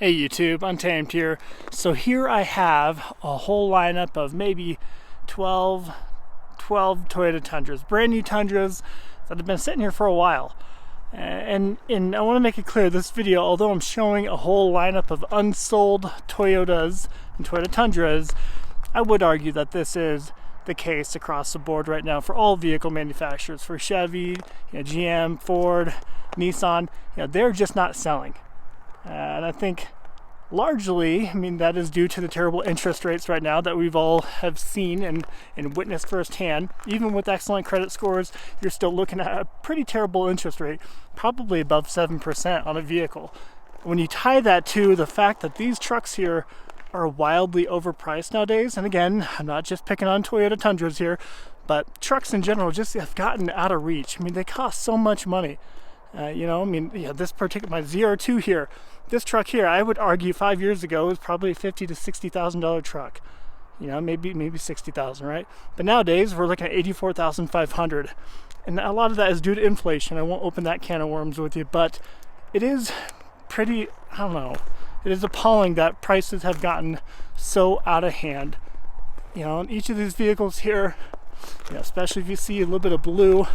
Hey YouTube, Untamed here. So here I have a whole lineup of maybe 12 Toyota Tundras, brand new Tundras that have been sitting here for a while. And I want to make it clear, this video, although I'm showing a whole lineup of unsold Toyotas and Toyota Tundras, I would argue that this is the case across the board right now for all vehicle manufacturers. For Chevy, GM, Ford, Nissan, they're just not selling. And I think largely, that is due to the terrible interest rates right now that we've all have seen and witnessed firsthand. Even with excellent credit scores, you're still looking at a pretty terrible interest rate, probably above 7% on a vehicle. When you tie that to the fact that these trucks here are wildly overpriced nowadays, and again, I'm not just picking on Toyota Tundras here, but trucks in general just have gotten out of reach. They cost so much money. This particular, my ZR2 here, this truck here, I would argue 5 years ago was probably a $50,000 to $60,000 truck. Maybe $60,000, right? But nowadays we're looking at $84,500, and a lot of that is due to inflation. I won't open that can of worms with you, but it is pretty, it is appalling that prices have gotten so out of hand. In each of these vehicles here, especially if you see a little bit of blue.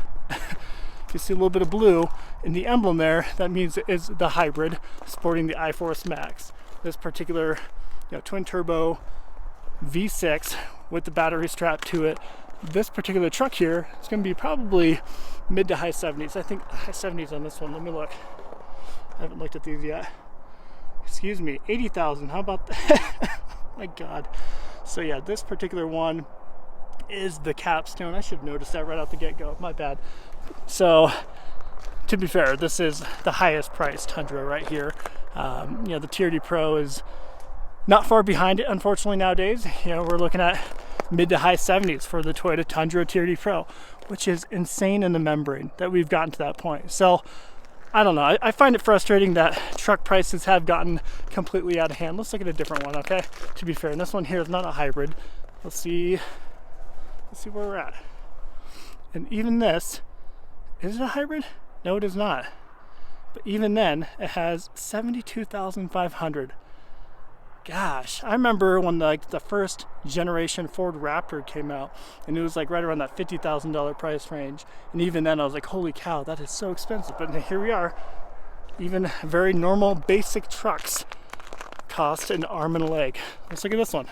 You see a little bit of blue in the emblem there, that means it is the hybrid sporting the iForce Max. This particular twin turbo V6 with the battery strapped to it. This particular truck here is going to be probably mid to high 70s. I think high 70s on this one. Let me look. I haven't looked at these yet. Excuse me, 80,000. How about that? My God. So yeah, this particular one is the Capstone. I should have noticed that right out the get-go. My bad. So, to be fair, this is the highest priced Tundra right here. The TRD Pro is not far behind it, unfortunately, nowadays. We're looking at mid to high 70s for the Toyota Tundra TRD Pro, which is insane in the membrane that we've gotten to that point. So, I don't know. I find it frustrating that truck prices have gotten completely out of hand. Let's look at a different one, okay? To be fair, and this one here is not a hybrid. Let's see where we're at. And even this, is it a hybrid? No, it is not. But even then, it has 72,500. Gosh, I remember when the first generation Ford Raptor came out, and it was right around that $50,000 price range. And even then, I was like, holy cow, that is so expensive. But here we are. Even very normal, basic trucks cost an arm and a leg. Let's look at this one.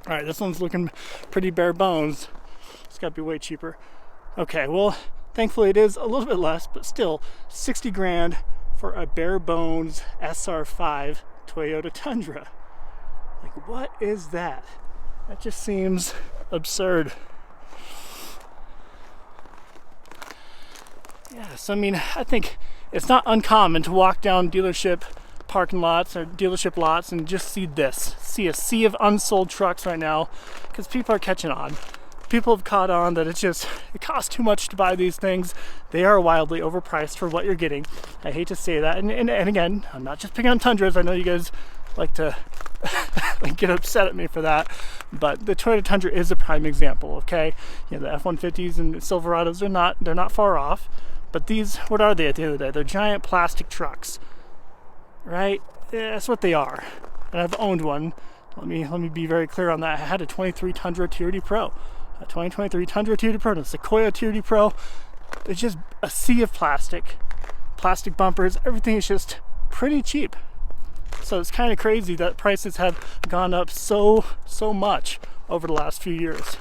All right, this one's looking pretty bare bones. It's got to be way cheaper. Okay, well, thankfully it is a little bit less, but still 60 grand for a bare bones SR5 Toyota Tundra. What is that? That just seems absurd. Yeah, so I think it's not uncommon to walk down dealership parking lots or dealership lots and just see a sea of unsold trucks right now, because people are catching on. People have caught on that it costs too much to buy these things. They are wildly overpriced for what you're getting. I hate to say that, and again, I'm not just picking on Tundras. I know you guys like to get upset at me for that, but the Toyota Tundra is a prime example. Okay, the F-150s and Silverados they're not far off, but these, what are they at the end of the day? They're giant plastic trucks, right? Yeah, that's what they are. And I've owned one. Let me be very clear on that. I had a 23 Tundra TRD Pro. A 2023 Tundra TRD Pro and a Sequoia TRD Pro. It's just a sea of plastic bumpers. Everything is just pretty cheap. So it's kind of crazy that prices have gone up so much over the last few years.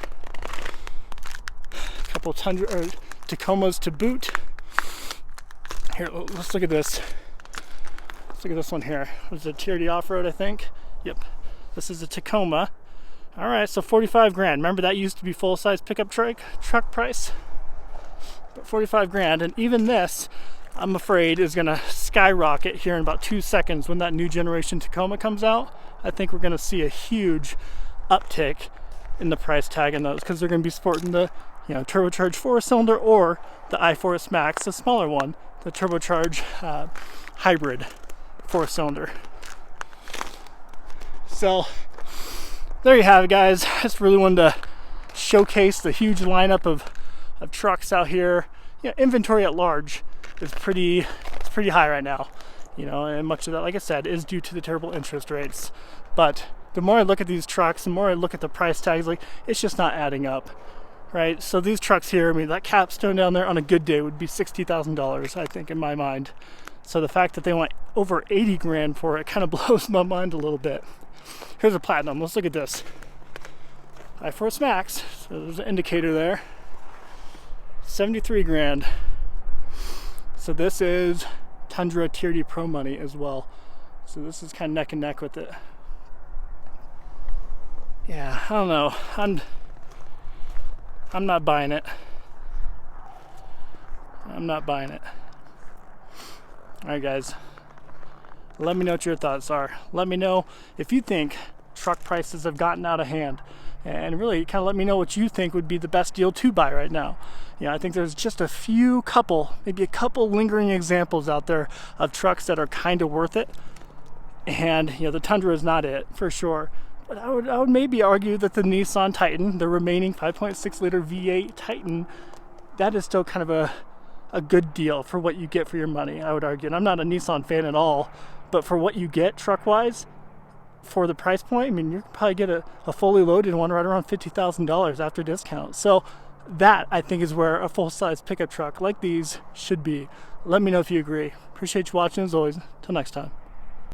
A couple Tacomas to boot. Here, let's look at this. Let's look at this one here. It was a TRD Off Road, I think. Yep. This is a Tacoma. All right, so 45 grand. Remember, that used to be full-size pickup truck price, but 45 grand. And even this, I'm afraid, is gonna skyrocket here in about 2 seconds when that new generation Tacoma comes out. I think we're gonna see a huge uptick in the price tag in those, because they're gonna be sporting the turbocharged 4-cylinder or the iForce Max, the smaller one, the turbocharged hybrid 4-cylinder. So there you have it, guys. I just really wanted to showcase the huge lineup of trucks out here. Inventory at large is pretty high right now. You know, and much of that, like I said, is due to the terrible interest rates. But the more I look at these trucks, the more I look at the price tags, like, it's just not adding up, right? So these trucks here, I mean, that Capstone down there on a good day would be $60,000, I think, in my mind. So the fact that they want over 80 grand for it kind of blows my mind a little bit. Here's a Platinum. Let's look at this. I-Force Max. So there's an indicator there. 73 grand. So this is Tundra TRD Pro money as well. So this is kind of neck and neck with it. Yeah, I don't know. I'm not buying it. I'm not buying it. Alright guys, let me know what your thoughts are. Let me know if you think truck prices have gotten out of hand, and really kind of let me know what you think would be the best deal to buy right now. You know, I think there's just maybe a couple lingering examples out there of trucks that are kind of worth it, and you know, the Tundra is not it for sure. But I would maybe argue that the Nissan Titan, the remaining 5.6 liter V8 Titan, that is still kind of a good deal for what you get for your money, I would argue. And I'm not a Nissan fan at all, but for what you get truck-wise, for the price point, I mean, you can probably get a fully loaded one right around $50,000 after discount. So that, I think, is where a full-size pickup truck like these should be. Let me know if you agree. Appreciate you watching as always. Till next time.